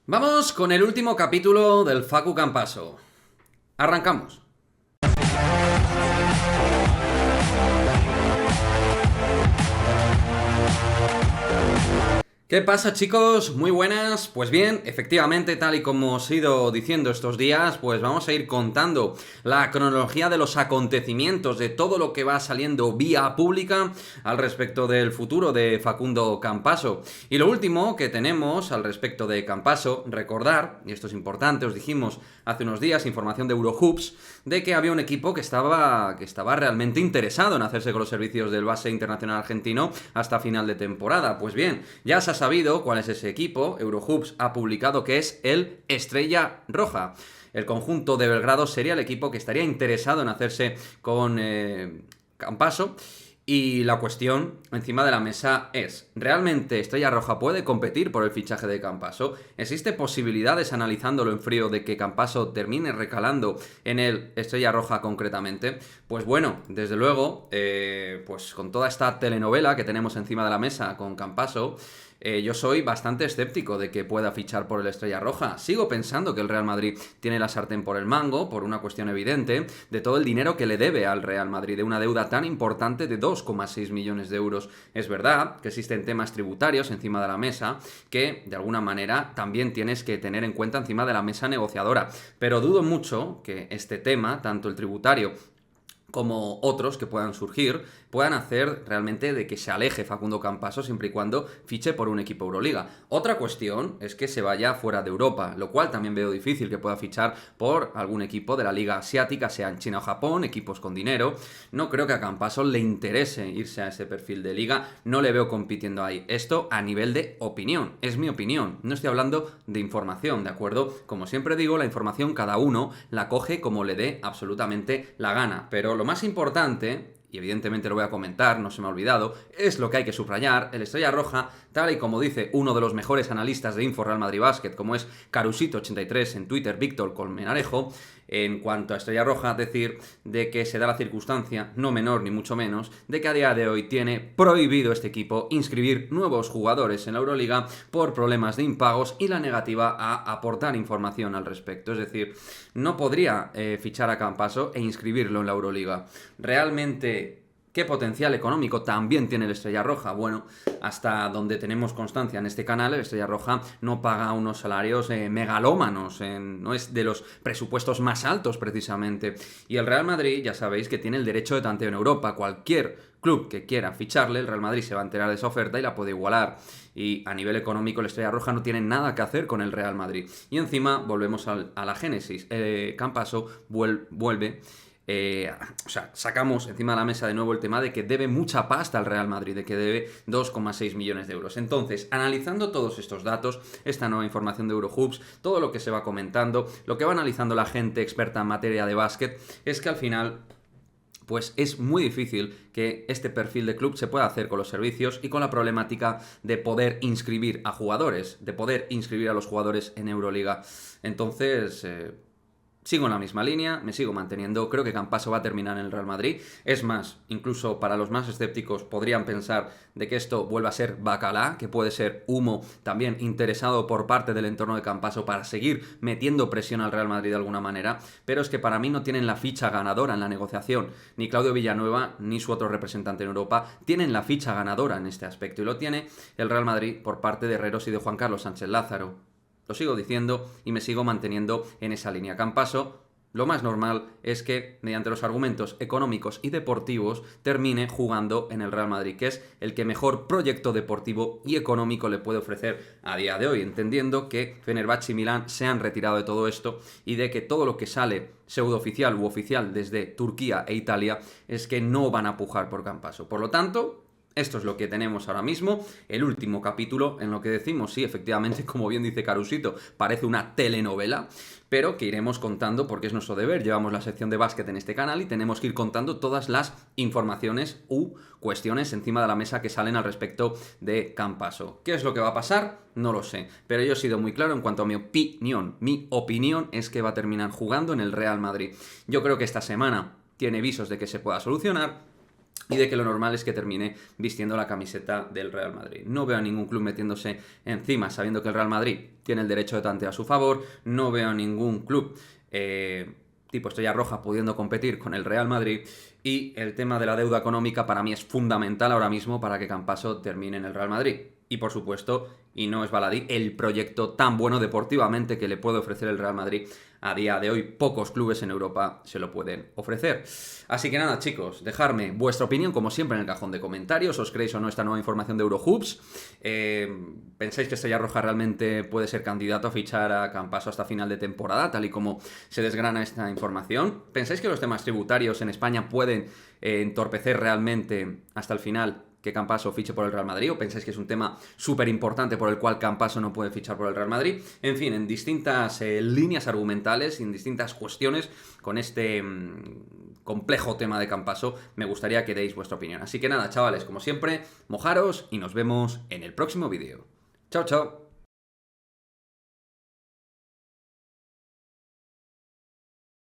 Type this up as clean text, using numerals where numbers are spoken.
Vamos con el último capítulo del Facu Campaso. Arrancamos. ¿Qué pasa, chicos? Muy buenas. Pues bien, efectivamente, tal y como os he ido diciendo estos días, pues vamos a ir contando la cronología de los acontecimientos, de todo lo que va saliendo vía pública al respecto del futuro de Facundo Campaso. Y lo último que tenemos al respecto de Campaso, recordar, y esto es importante, os dijimos hace unos días, información de Eurohoops, de que había un equipo que estaba realmente interesado en hacerse con los servicios del base internacional argentino hasta final de temporada. Pues bien, ya se ha sabido cuál es ese equipo. Eurohoops ha publicado que es el Estrella Roja. El conjunto de Belgrado sería el equipo que estaría interesado en hacerse con Campaso. Y la cuestión encima de la mesa es, ¿realmente Estrella Roja puede competir por el fichaje de Campaso? ¿Existe posibilidades, analizándolo en frío, de que Campaso termine recalando en el Estrella Roja concretamente? Pues bueno, desde luego, pues con toda esta telenovela que tenemos encima de la mesa con Campaso, yo soy bastante escéptico de que pueda fichar por el Estrella Roja. Sigo pensando que el Real Madrid tiene la sartén por el mango, por una cuestión evidente, de todo el dinero que le debe al Real Madrid, de una deuda tan importante de 2,6 millones de euros. Es verdad que existen temas tributarios encima de la mesa que, de alguna manera, también tienes que tener en cuenta encima de la mesa negociadora. Pero dudo mucho que este tema, tanto el tributario como otros que puedan surgir, puedan hacer realmente de que se aleje Facundo Campaso siempre y cuando fiche por un equipo Euroliga. Otra cuestión es que se vaya fuera de Europa, lo cual también veo difícil que pueda fichar por algún equipo de la liga asiática, sea en China o Japón, equipos con dinero. No creo que a Campaso le interese irse a ese perfil de liga, no le veo compitiendo ahí. Esto a nivel de opinión, es mi opinión, no estoy hablando de información, ¿de acuerdo? Como siempre digo, la información cada uno la coge como le dé absolutamente la gana, pero lo más importante, y evidentemente lo voy a comentar, no se me ha olvidado, es lo que hay que subrayar: el Estrella Roja, tal y como dice uno de los mejores analistas de Info Real Madrid Basket, como es Carusito83 en Twitter, Víctor Colmenarejo, en cuanto a Estrella Roja, decir de que se da la circunstancia, no menor ni mucho menos, de que a día de hoy tiene prohibido este equipo inscribir nuevos jugadores en la Euroliga por problemas de impagos y la negativa a aportar información al respecto. Es decir, no podría fichar a Campaso e inscribirlo en la Euroliga. Realmente, ¿qué potencial económico también tiene el Estrella Roja? Bueno, hasta donde tenemos constancia en este canal, el Estrella Roja no paga unos salarios megalómanos, no es de los presupuestos más altos precisamente. Y el Real Madrid, ya sabéis que tiene el derecho de tanteo en Europa. Cualquier club que quiera ficharle, el Real Madrid se va a enterar de esa oferta y la puede igualar. Y a nivel económico, el Estrella Roja no tiene nada que hacer con el Real Madrid. Y encima, volvemos a la génesis. Campaso vuelve. Sacamos encima de la mesa de nuevo el tema de que debe mucha pasta al Real Madrid, de que debe 2,6 millones de euros. Entonces, analizando todos estos datos, esta nueva información de Eurohoops, todo lo que se va comentando, lo que va analizando la gente experta en materia de básquet, es que al final, pues es muy difícil que este perfil de club se pueda hacer con los servicios y con la problemática de poder inscribir a jugadores, de poder inscribir a los jugadores en Euroliga. Entonces, sigo en la misma línea, me sigo manteniendo, creo que Campaso va a terminar en el Real Madrid. Es más, incluso para los más escépticos podrían pensar de que esto vuelva a ser bacalá, que puede ser humo también interesado por parte del entorno de Campaso para seguir metiendo presión al Real Madrid de alguna manera, pero es que para mí no tienen la ficha ganadora en la negociación. Ni Claudio Villanueva ni su otro representante en Europa tienen la ficha ganadora en este aspecto, y lo tiene el Real Madrid por parte de Herreros y de Juan Carlos Sánchez Lázaro. Lo sigo diciendo y me sigo manteniendo en esa línea. Campaso, lo más normal es que, mediante los argumentos económicos y deportivos, termine jugando en el Real Madrid, que es el que mejor proyecto deportivo y económico le puede ofrecer a día de hoy, entendiendo que Fenerbahce y Milán se han retirado de todo esto y de que todo lo que sale pseudooficial u oficial desde Turquía e Italia es que no van a pujar por Campaso. Por lo tanto, esto es lo que tenemos ahora mismo, el último capítulo en lo que decimos, sí, efectivamente, como bien dice Carusito, parece una telenovela, pero que iremos contando porque es nuestro deber. Llevamos la sección de básquet en este canal y tenemos que ir contando todas las informaciones u cuestiones encima de la mesa que salen al respecto de Campaso. ¿Qué es lo que va a pasar? No lo sé, pero yo he sido muy claro en cuanto a mi opinión. Mi opinión es que va a terminar jugando en el Real Madrid. Yo creo que esta semana tiene visos de que se pueda solucionar. y de que lo normal es que termine vistiendo la camiseta del Real Madrid. No veo a ningún club metiéndose encima sabiendo que el Real Madrid tiene el derecho de tanteo a su favor. No veo a ningún club tipo Estrella Roja pudiendo competir con el Real Madrid. Y el tema de la deuda económica para mí es fundamental ahora mismo para que Campazzo termine en el Real Madrid. Y por supuesto, y no es baladí, el proyecto tan bueno deportivamente que le puede ofrecer el Real Madrid a día de hoy. Pocos clubes en Europa se lo pueden ofrecer. Así que nada, chicos, dejadme vuestra opinión como siempre en el cajón de comentarios. ¿Os creéis o no esta nueva información de Eurohoops? ¿Pensáis que Estrella Roja realmente puede ser candidato a fichar a Campazzo hasta final de temporada, tal y como se desgrana esta información? ¿Pensáis que los temas tributarios en España pueden entorpecer realmente hasta el final que Campazzo fiche por el Real Madrid? ¿O pensáis que es un tema súper importante por el cual Campazzo no puede fichar por el Real Madrid? En fin, en distintas líneas argumentales y en distintas cuestiones con este complejo tema de Campazzo, me gustaría que deis vuestra opinión. Así que nada, chavales, como siempre, mojaros y nos vemos en el próximo vídeo. Chao, chao.